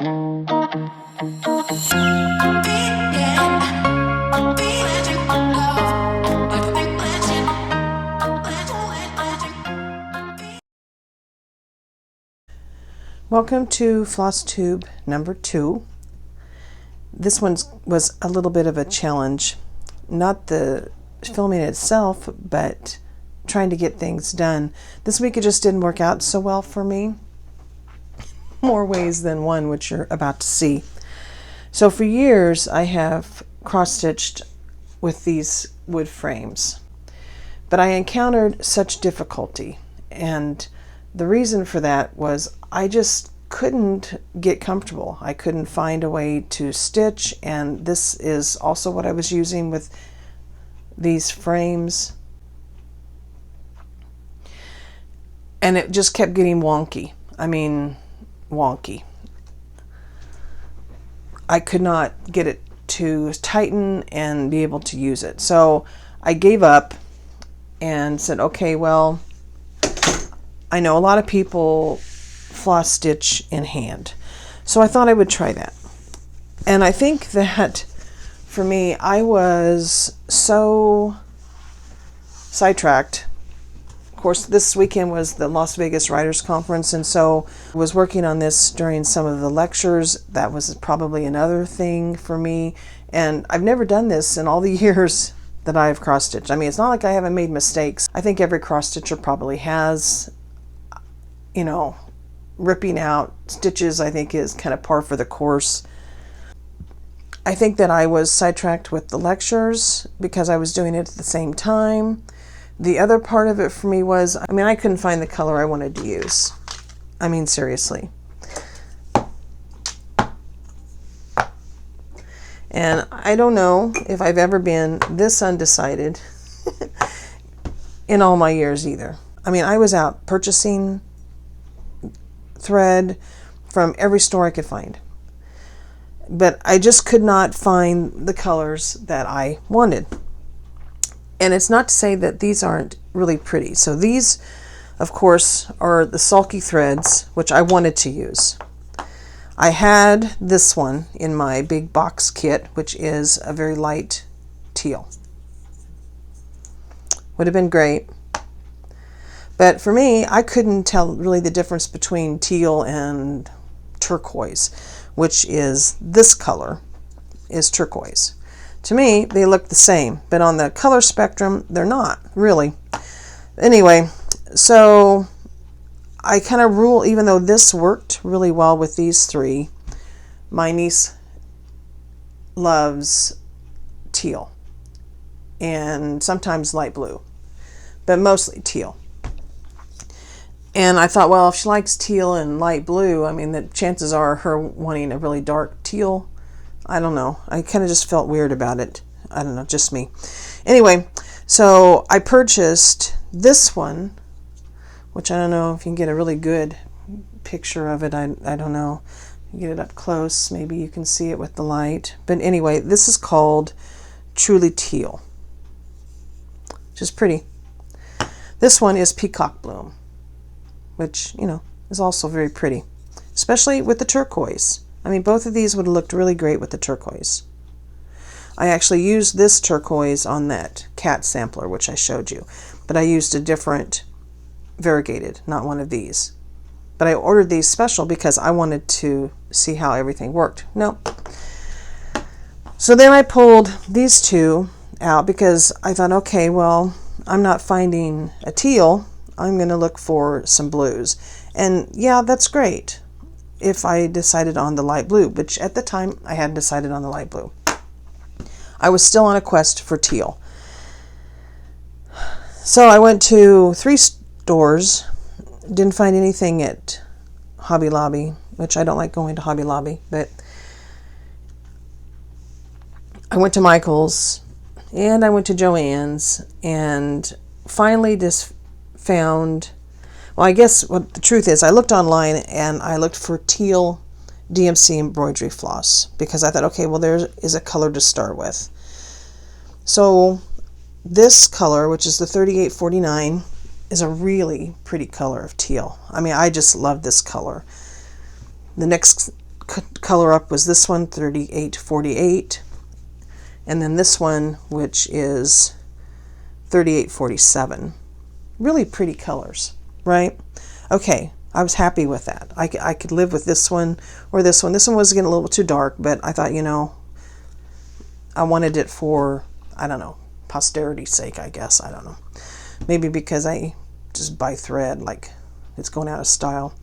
Welcome to FlossTube number 2. This one was a little bit of a challenge. Not the filming itself, but trying to get things done. This week it just didn't work out so well for me. More ways than one, which you're about to see. So for years I have cross-stitched with these wood frames. But I encountered such difficulty, and the reason for that was I just couldn't get comfortable. I couldn't find a way to stitch, and this is also what I was using with these frames. And it just kept getting wonky. I mean, wonky. I could not get it to tighten and be able to use it. So I gave up and said, okay, well, I know a lot of people floss stitch in hand, so I thought I would try that. And I think that for me, I was so sidetracked. Of course, this weekend was the Las Vegas Writers Conference, and so I was working on this during some of the lectures. That was probably another thing for me, and I've never done this in all the years that I've cross-stitched. I mean, it's not like I haven't made mistakes. I think every cross-stitcher probably has. You know, ripping out stitches, I think, is kind of par for the course. I think that I was sidetracked with the lectures because I was doing it at the same time. The other part of it for me was, I mean, I couldn't find the color I wanted to use. I mean, seriously. And I don't know if I've ever been this undecided in all my years either. I mean, I was out purchasing thread from every store I could find, but I just could not find the colors that I wanted. And it's not to say that these aren't really pretty. So these, of course, are the sulky threads, which I wanted to use. I had this one in my big box kit, which is a very light teal. Would have been great. But for me, I couldn't tell really the difference between teal and turquoise, which is this color is turquoise. To me, they look the same, but on the color spectrum, they're not really. Anyway, so I kind of rule, even though this worked really well with these three, my niece loves teal and sometimes light blue, but mostly teal. And I thought, well, if she likes teal and light blue, I mean, the chances are her wanting a really dark teal. I don't know. I kind of just felt weird about it. I don't know, just me. Anyway, so I purchased this one, which I don't know if you can get a really good picture of it. I don't know. You get it up close. Maybe you can see it with the light. But anyway, this is called Truly Teal, which is pretty. This one is Peacock Bloom, which, you know, is also very pretty, especially with the turquoise. I mean, both of these would have looked really great with the turquoise. I actually used this turquoise on that cat sampler, which I showed you, but I used a different variegated, not one of these. But I ordered these special because I wanted to see how everything worked. Nope. So then I pulled these two out because I thought, okay, well, I'm not finding a teal. I'm going to look for some blues. And yeah, that's great if I decided on the light blue, which at the time I hadn't decided on the light blue. I was still on a quest for teal. So I went to 3 stores, didn't find anything at Hobby Lobby, which I don't like going to Hobby Lobby, but I went to Michael's and I went to Joann's and finally just found, well, I guess what the truth is, I looked online and I looked for teal DMC embroidery floss because I thought, okay, well, there is a color to start with. So this color, which is the 3849, is a really pretty color of teal. I mean, I just love this color. The next color up was this one, 3848, and then this one, which is 3847. Really pretty colors, right? Okay, I was happy with that. I could live with this one or this one. This one was getting a little too dark, but I thought, you know, I wanted it for, I don't know, posterity's sake, I guess. I don't know. Maybe because I just buy thread, like it's going out of style.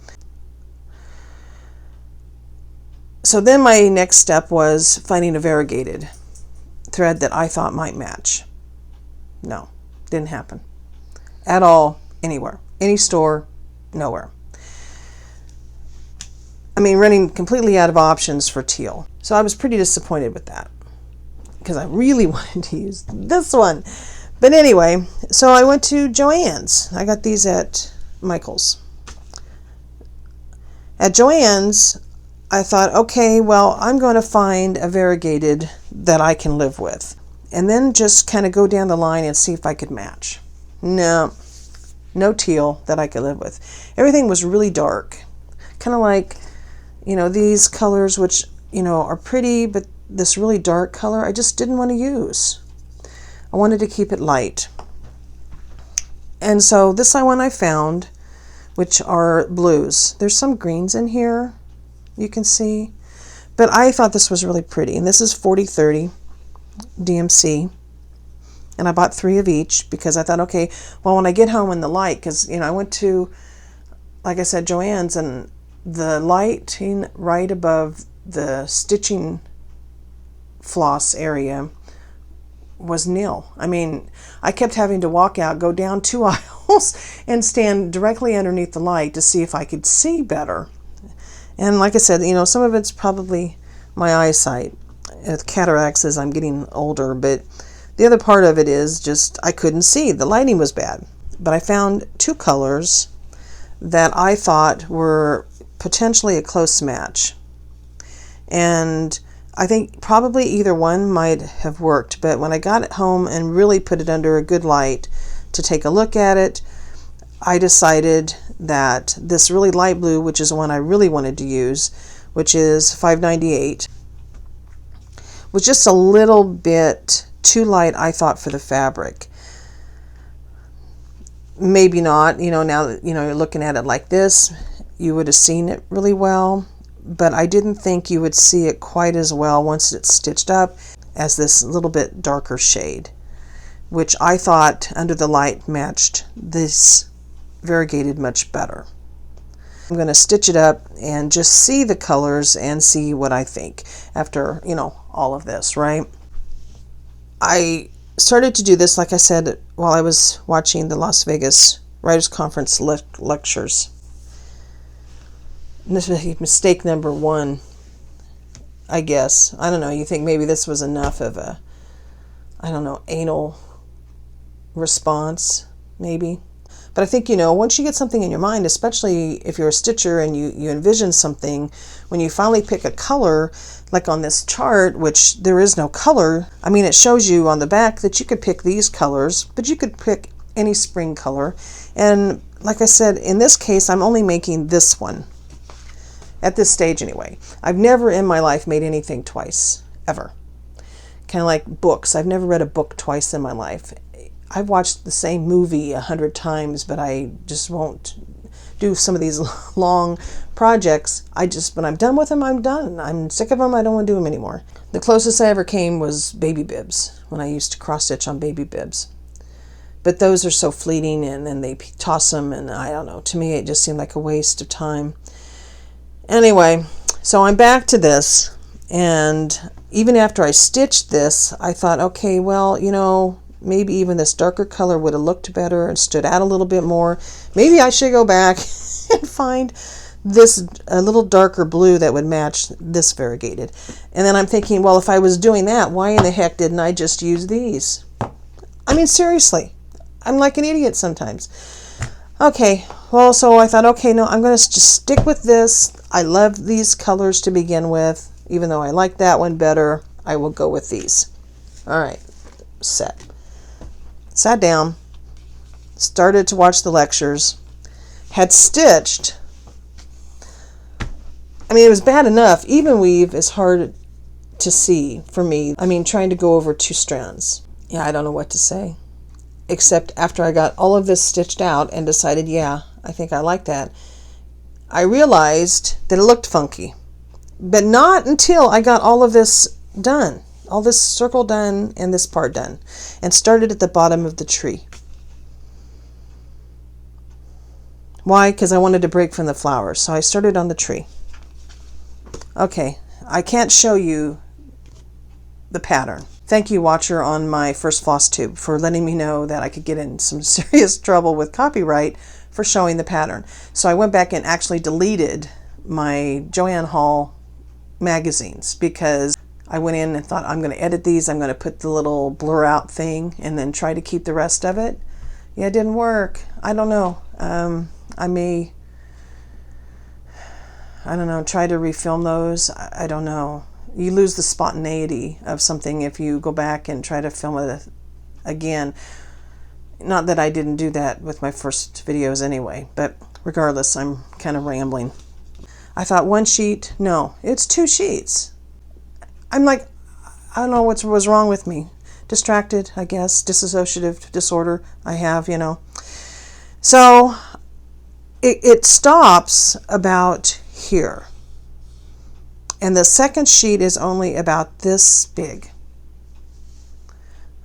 So then my next step was finding a variegated thread that I thought might match. No, didn't happen at all, anywhere, any store, nowhere. I mean, running completely out of options for teal. So I was pretty disappointed with that because I really wanted to use this one. But anyway, so I went to Joann's. I got these at Michael's. At Joann's, I thought, okay, well, I'm going to find a variegated that I can live with. And then just kind of go down the line and see if I could match. No teal that I could live with. Everything was really dark. Kind of like, you know, these colors, which, you know, are pretty, but this really dark color, I just didn't want to use. I wanted to keep it light. And so this one I found, which are blues. There's some greens in here, you can see. But I thought this was really pretty. And this is 4030 DMC. And I bought 3 of each because I thought, okay, well, when I get home in the light, because, you know, I went to, like I said, Joann's, and the lighting right above the stitching floss area was nil. I mean, I kept having to walk out, go down 2 aisles, and stand directly underneath the light to see if I could see better. And like I said, you know, some of it's probably my eyesight with cataracts as I'm getting older, but the other part of it is just I couldn't see. The lighting was bad. But I found 2 colors that I thought were potentially a close match. And I think probably either one might have worked, but when I got it home and really put it under a good light to take a look at it, I decided that this really light blue, which is the one I really wanted to use, which is 598, was just a little bit too light, I thought, for the fabric. Maybe not, you know, now that, you know, you're looking at it like this, you would have seen it really well, but I didn't think you would see it quite as well once it's stitched up as this little bit darker shade, which I thought under the light matched this variegated much better. I'm going to stitch it up and just see the colors and see what I think after, you know, all of this, right? I started to do this, like I said, while I was watching the Las Vegas Writers Conference lectures. And this was mistake number 1, I guess. I don't know, you think maybe this was enough of a, I don't know, anal response, maybe. But I think, you know, once you get something in your mind, especially if you're a stitcher and you envision something, when you finally pick a color, like on this chart, which there is no color, I mean, it shows you on the back that you could pick these colors, but you could pick any spring color. And like I said, in this case, I'm only making this one. At this stage anyway. I've never in my life made anything twice, ever. Kind of like books. I've never read a book twice in my life. I've watched the same movie 100 times, but I just won't do some of these long projects. When I'm done with them, I'm done. I'm sick of them. I don't want to do them anymore. The closest I ever came was baby bibs, when I used to cross stitch on baby bibs. But those are so fleeting, and then they toss them, and I don't know. To me, it just seemed like a waste of time. Anyway, so I'm back to this, and even after I stitched this, I thought, okay, well, you know, maybe even this darker color would have looked better and stood out a little bit more. Maybe I should go back and find this a little darker blue that would match this variegated. And then I'm thinking, well, if I was doing that, why in the heck didn't I just use these? I mean, seriously, I'm like an idiot sometimes. Okay, well, so I thought, okay, no, I'm going to just stick with this. I love these colors to begin with. Even though I like that one better, I will go with these. All right, set. Sat down, started to watch the lectures, had stitched I mean, it was bad enough. Even weave is hard to see for me. I mean, trying to go over 2 strands. Yeah, I don't know what to say. Except after I got all of this stitched out and decided, yeah, I think I like that, I realized that it looked funky. But not until I got all of this done, all this circle done and this part done, and started at the bottom of the tree. Why? Because I wanted to break from the flowers, so I started on the tree. Okay, I can't show you the pattern. Thank you, watcher on my first FlossTube, for letting me know that I could get in some serious trouble with copyright for showing the pattern. So I went back and actually deleted my Joanne Hall magazines because I went in and thought, I'm going to edit these, I'm going to put the little blur out thing and then try to keep the rest of it. Yeah, it didn't work. I don't know. I don't know, try to refilm those. I don't know. You lose the spontaneity of something if you go back and try to film it again. Not that I didn't do that with my first videos anyway, but regardless, I'm kind of rambling. I thought 1 sheet, no, it's 2 sheets. I'm like, I don't know what was wrong with me. Distracted, I guess, dissociative disorder I have, you know. So it stops about here. And the second sheet is only about this big.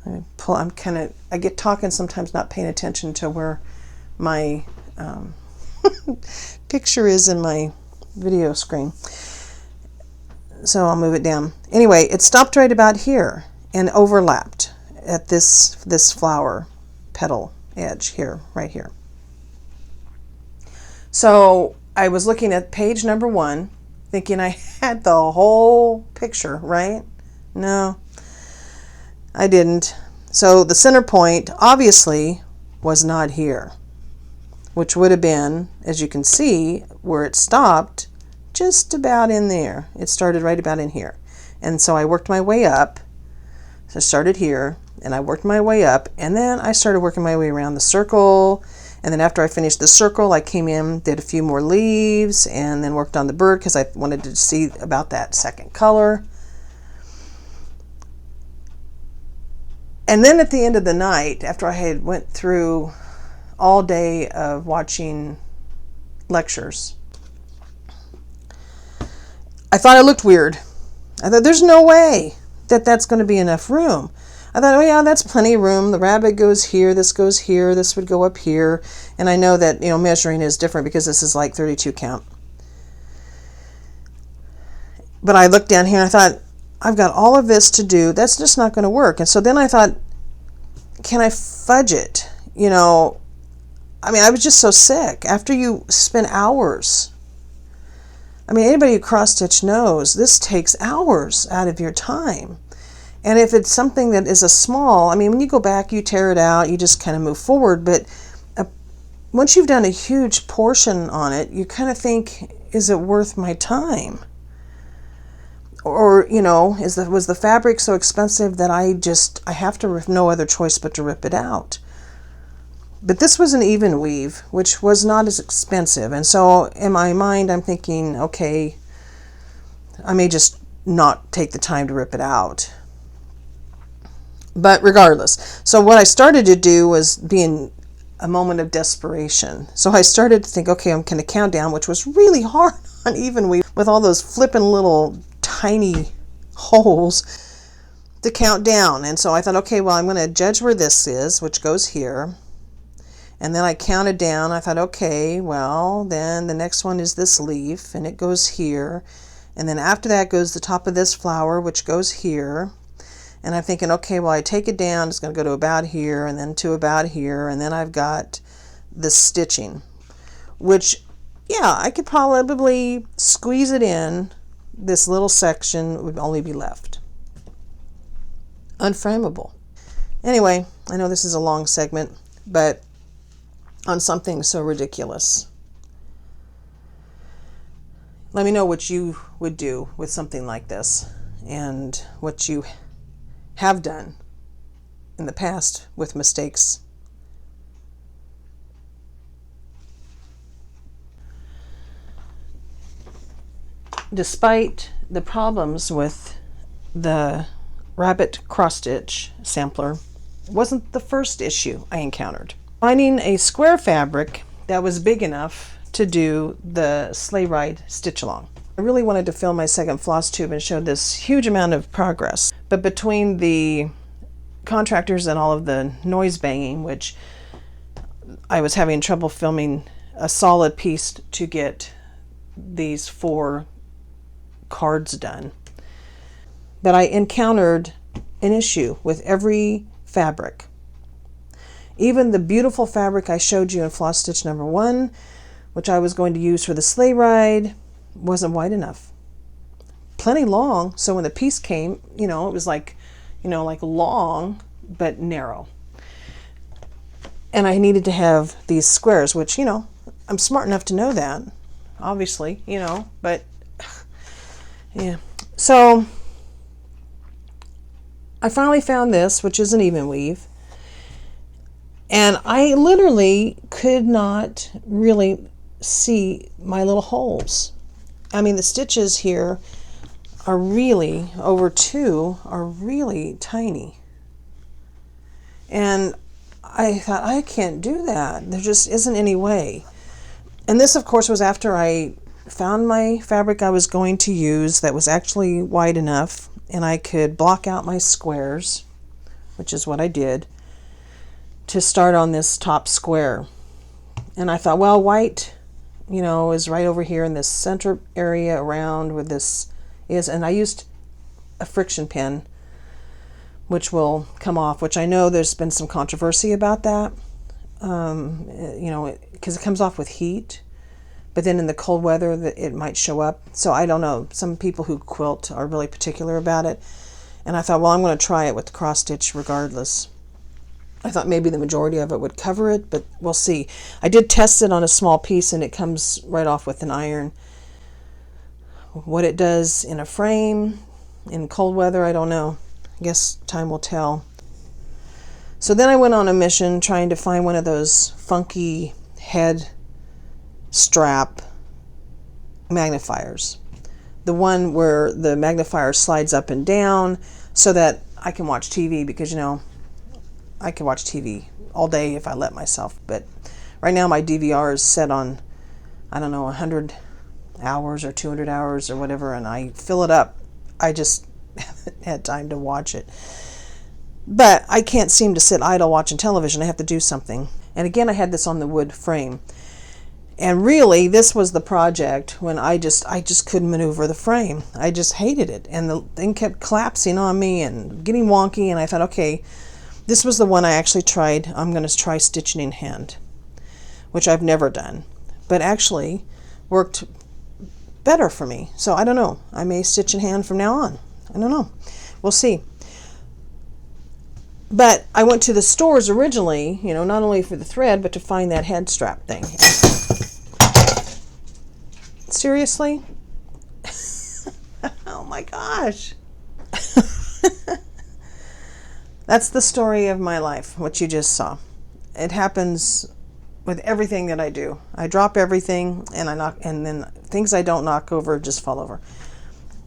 I get talking sometimes not paying attention to where my picture is in my video screen. So I'll move it down. Anyway, it stopped right about here and overlapped at this flower petal edge here, right here. So I was looking at page number 1, thinking I had the whole picture, right? No, I didn't. So the center point obviously was not here, which would have been, as you can see, where it stopped, just about in there. It started right about in here. And so I worked my way up. So I started here, and I worked my way up, and then I started working my way around the circle. And then after I finished the circle, I came in, did a few more leaves, and then worked on the bird because I wanted to see about that second color. And then at the end of the night, after I had went through all day of watching lectures, I thought it looked weird. I thought, there's no way that that's going to be enough room. I thought, oh yeah, that's plenty of room. The rabbit goes here, this would go up here. And I know that, you know, measuring is different because this is like 32 count. But I looked down here and I thought, I've got all of this to do. That's just not going to work. And so then I thought, can I fudge it? You know, I mean, I was just so sick. After you spend hours, I mean, anybody who cross-stitch knows this takes hours out of your time. And if it's something that is a small, I mean, when you go back, you tear it out, you just kind of move forward. But once you've done a huge portion on it, you kind of think, is it worth my time? Or, you know, was the fabric so expensive that I have to, no other choice but to rip it out? But this was an even weave, which was not as expensive. And so in my mind, I'm thinking, okay, I may just not take the time to rip it out. But regardless, so what I started to do was be in a moment of desperation. So I started to think, okay, I'm going to count down, which was really hard on even weave with all those flipping little tiny holes to count down. And so I thought, okay, well, I'm going to judge where this is, which goes here. And then I counted down. I thought, okay, well, then the next one is this leaf, and it goes here. And then after that goes the top of this flower, which goes here. And I'm thinking, okay, well, I take it down, it's going to go to about here, and then to about here, and then I've got this stitching, which, yeah, I could probably squeeze it in. This little section would only be left. Unframeable. Anyway, I know this is a long segment, but on something so ridiculous. Let me know what you would do with something like this, and what you have done in the past with mistakes. despite the problems with the rabbit cross stitch sampler, wasn't the first issue I encountered. Finding a square fabric that was big enough to do the sleigh ride stitch along. I really wanted to film my second floss tube and show this huge amount of progress, but between the contractors and all of the noise banging, which I was having trouble filming a solid piece to get these 4 cards done, that I encountered an issue with every fabric. Even the beautiful fabric I showed you in floss stitch number 1, which I was going to use for the sleigh ride, wasn't wide enough. Plenty long, so when the piece came, it was like, like long but narrow. And I needed to have these squares, which, I'm smart enough to know that, obviously, but yeah. So I finally found this, which is an even weave. And I literally could not really see my little holes. I mean, the stitches here are really, over 2, are really tiny. And I thought, I can't do that. There just isn't any way. And this, of course, was after I found my fabric I was going to use that was actually wide enough, and I could block out my squares, which is what I did, to start on this top square. And I thought, well, white, is right over here in this center area around where this is. And I used a friction pin, which will come off, which I know there's been some controversy about that, because it comes off with heat, but then in the cold weather it might show up. So I don't know. Some people who quilt are really particular about it. And I thought, well, I'm going to try it with the cross stitch regardless. I thought maybe the majority of it would cover it, but we'll see. I did test it on a small piece, and it comes right off with an iron. What it does in a frame, in cold weather, I don't know. I guess time will tell. So then I went on a mission trying to find one of those funky head strap magnifiers. The one where the magnifier slides up and down so that I can watch TV, because, I can watch TV all day if I let myself. But right now my DVR is set on, 100 hours or 200 hours or whatever, and I fill it up. I just haven't had time to watch it. But I can't seem to sit idle watching television. I have to do something. And again, I had this on the wood frame. And really, this was the project when I just couldn't maneuver the frame. I just hated it. And the thing kept collapsing on me and getting wonky. And I thought, okay, this was the one I actually tried. I'm going to try stitching in hand, which I've never done, but actually worked better for me. So I don't know. I may stitch in hand from now on. I don't know. We'll see. But I went to the stores originally, not only for the thread, but to find that head strap thing. Seriously? Oh my gosh. That's the story of my life, what you just saw. It happens with everything that I do. I drop everything, and then things I don't knock over just fall over.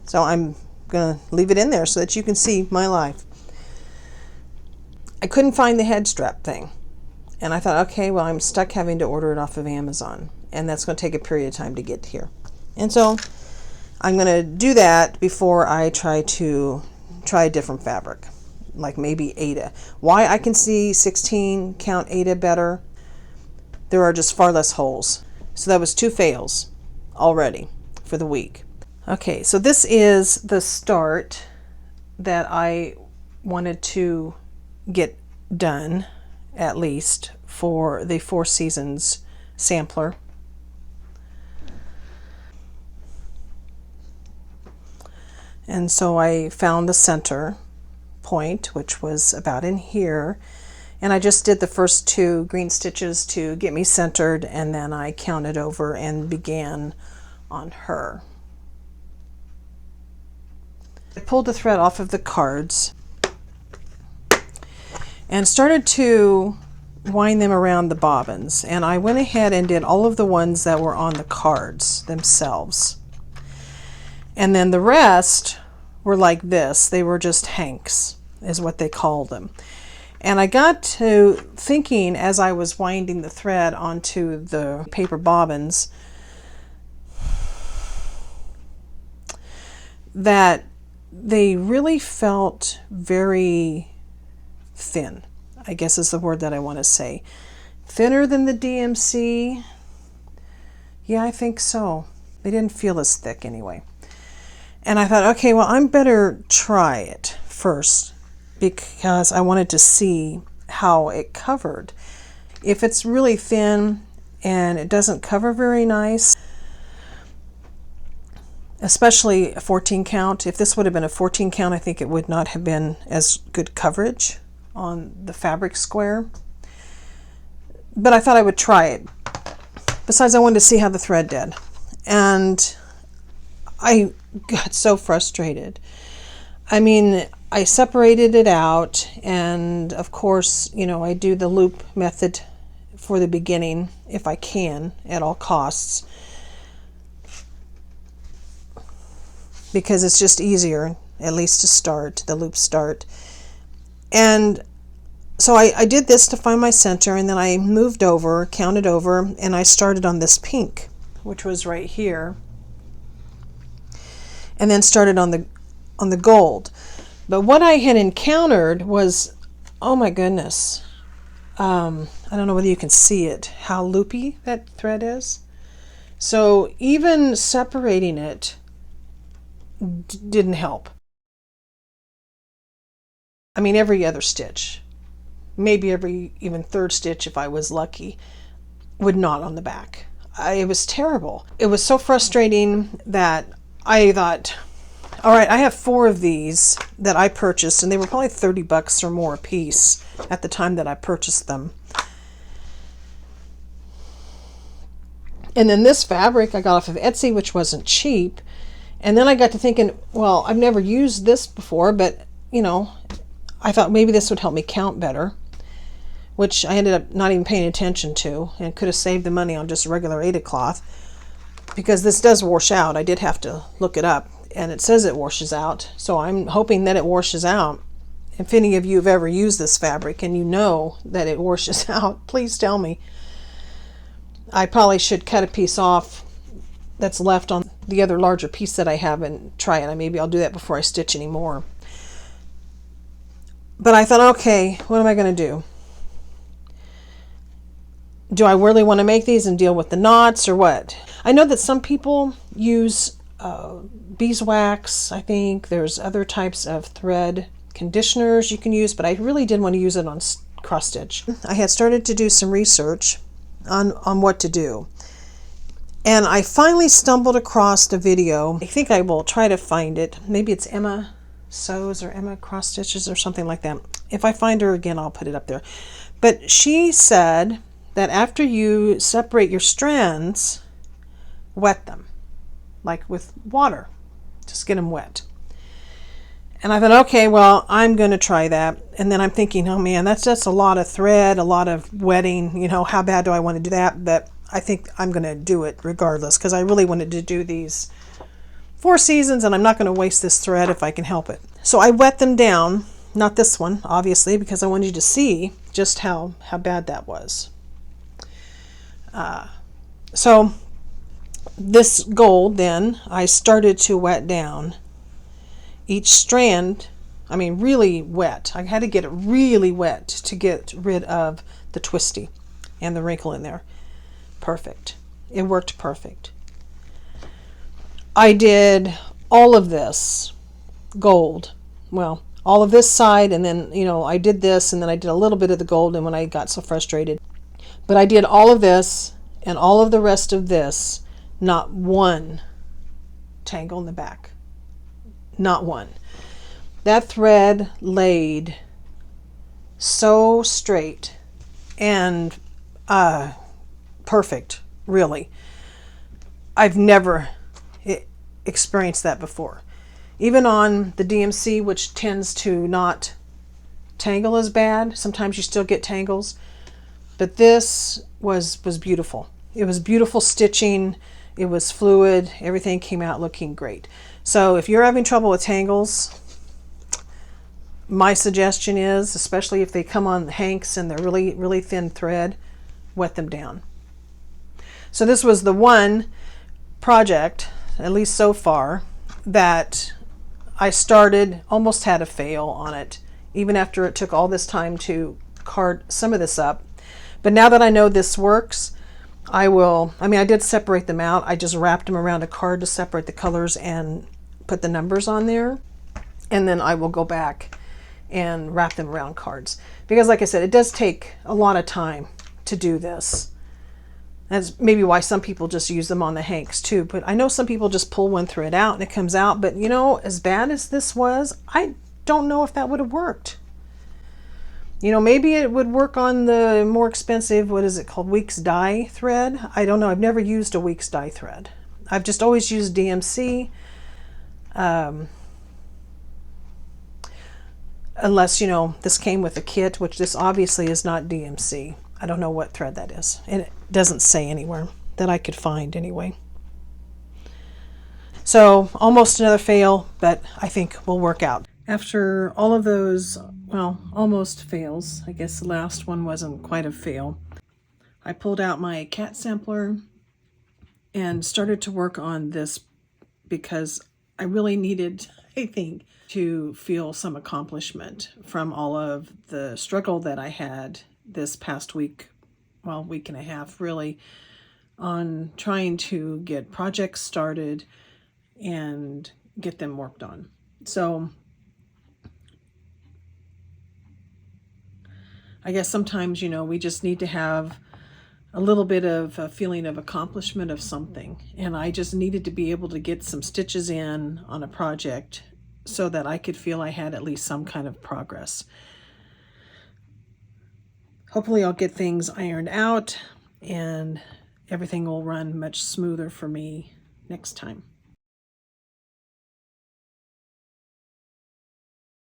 So I'm going to leave it in there so that you can see my life. I couldn't find the head strap thing. And I thought, okay, well, I'm stuck having to order it off of Amazon. And that's going to take a period of time to get here. And so I'm going to do that before I try a different fabric, like maybe Aida. Why I can see 16 count Aida better, there are just far less holes. So that was 2 fails already for the week. Okay, so this is the start that I wanted to get done, at least for the 4 Seasons sampler. And so I found the center point, which was about in here, and I just did the first 2 green stitches to get me centered, and then I counted over and began on her. I pulled the thread off of the cards and started to wind them around the bobbins, and I went ahead and did all of the ones that were on the cards themselves. And then the rest were like this. They were just hanks, is what they called them. And I got to thinking as I was winding the thread onto the paper bobbins that they really felt very thin, I guess is the word that I want to say. Thinner than the DMC? Yeah, I think so. They didn't feel as thick anyway. And I thought, okay, well, I'm better try it first because I wanted to see how it covered. If it's really thin and it doesn't cover very nice, especially a 14 count, if this would have been a 14 count, I think it would not have been as good coverage on the fabric square. But I thought I would try it. Besides, I wanted to see how the thread did. And I got so frustrated. I mean, I separated it out, and of course, you know, I do the loop method for the beginning if I can at all costs, because it's just easier, at least to start, the loop start. And so I did this to find my center, and then I moved over, counted over, and I started on this pink, which was right here, and then started on the gold. But what I had encountered was, oh my goodness, I don't know whether you can see it, how loopy that thread is. So even separating it didn't help. I mean, every other stitch, maybe every even third stitch if I was lucky, would knot on the back. It was terrible. It was so frustrating that I thought, all right, I have 4 of these that I purchased, and they were probably 30 bucks or more a piece at the time that I purchased them. And then this fabric I got off of Etsy, which wasn't cheap. And then I got to thinking, well, I've never used this before, but, you know, I thought maybe this would help me count better, which I ended up not even paying attention to, and could have saved the money on just regular Aida cloth, because this does wash out. I did have to look it up, and it says it washes out, so I'm hoping that it washes out. If any of you have ever used this fabric and you know that it washes out, please tell me. I probably should cut a piece off that's left on the other larger piece that I have and try it. Maybe I'll do that before I stitch any more. But I thought, okay, what am I going to do? Do I really want to make these and deal with the knots or what? I know that some people use beeswax. I think there's other types of thread conditioners you can use, but I really didn't want to use it on cross stitch. I had started to do some research on what to do, and I finally stumbled across a video. I think I will try to find it. Maybe it's Emma Sews or Emma Cross Stitches or something like that. If I find her again, I'll put it up there. But she said that after you separate your strands, wet them, like with water. Just get them wet. And I thought, okay, well, I'm going to try that. And then I'm thinking, oh man, that's just a lot of thread, a lot of wetting. You know, how bad do I want to do that? But I think I'm going to do it regardless, because I really wanted to do these 4 seasons, and I'm not going to waste this thread if I can help it. So I wet them down. Not this one, obviously, because I wanted you to see just how bad that was. So this gold, then, I started to wet down each strand. I mean, really wet. I had to get it really wet to get rid of the twisty and the wrinkle in there. Perfect. It worked perfect. I did all of this gold. Well, all of this side, and then, you know, I did this, and then I did a little bit of the gold, and when I got so frustrated. But I did all of this and all of the rest of this, not one tangle in the back. Not one. That thread laid so straight and perfect, really. I've never experienced that before. Even on the DMC, which tends to not tangle as bad, sometimes you still get tangles, but this was beautiful. It was beautiful stitching. It was fluid. Everything came out looking great. So if you're having trouble with tangles, my suggestion is, especially if they come on hanks and they're really, really thin thread, wet them down. So this was the one project, at least so far, that I started, almost had a fail on it, even after it took all this time to card some of this up. But now that I know this works, I did separate them out. I just wrapped them around a card to separate the colors and put the numbers on there. And then I will go back and wrap them around cards. Because like I said, it does take a lot of time to do this. That's maybe why some people just use them on the hanks too. But I know some people just pull one thread out and it comes out. But you know, as bad as this was, I don't know if that would have worked. You know, maybe it would work on the more expensive, what is it called, Weeks dye thread. I don't know. I've never used a Weeks dye thread. I've just always used DMC. Unless, you know, this came with a kit, which this obviously is not DMC. I don't know what thread that is. And it doesn't say anywhere that I could find anyway. So almost another fail, but I think will work out. After all of those, well, almost fails, I guess the last one wasn't quite a fail, I pulled out my cat sampler and started to work on this because I really needed, I think, to feel some accomplishment from all of the struggle that I had this past week, well, week and a half really, on trying to get projects started and get them worked on. So I guess sometimes, you know, we just need to have a little bit of a feeling of accomplishment of something. And I just needed to be able to get some stitches in on a project so that I could feel I had at least some kind of progress. Hopefully I'll get things ironed out and everything will run much smoother for me next time.